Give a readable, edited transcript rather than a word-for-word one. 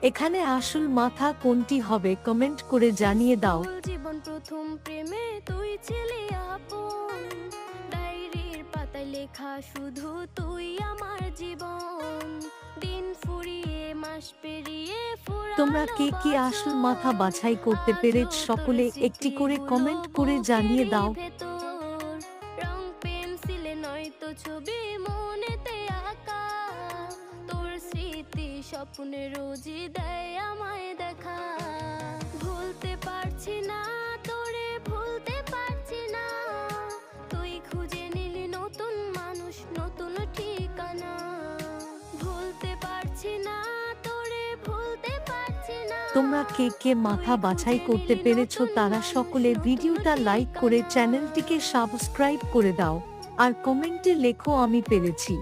এখানে আসল মাথা কোনটি হবে কমেন্ট করে জানিয়ে দাও। জীবন প্রথম প্রেমে তুই ছিলি আপন, ডায়েরির পাতায় লেখা শুধু তুই আমার জীবন, দিন ফুরিয়ে মাস পেরিয়ে তোমরা ফুরালো কে কে আসল মাথা বছর, বাছাই করতে আজও পেরেছ তোর সকলে একটি করে স্মৃতিগুলো কমেন্ট করে জানিয়ে বুকেরই দাও। ভেতর, রং পেন্সিলে নয়তো ছবি মনেতে আঁকা, তোর স্মৃতি স্বপ্নে রোজই দেয় আমায় দেখা। ভুলতে পারছি না তোরে, ভুলতে পারছি না, তুই খুঁজে নিলি নতুন মানুষ, নতুন ঠিকানা। ভুলতে পারছি না তোরে, ভুলতে পারছি না, তোমরা কে কে তুই মাথা বাছাই খুঁজে করতে নিলি পেরেছ নতুন তারা মানুষ, সকলে নতুন ভিডিওটা লাইক করে ঠিকানা। চ্যানেলটিকে সাবস্ক্রাইব করে দাও আর কমেন্টে লেখো আমি পেরেছি।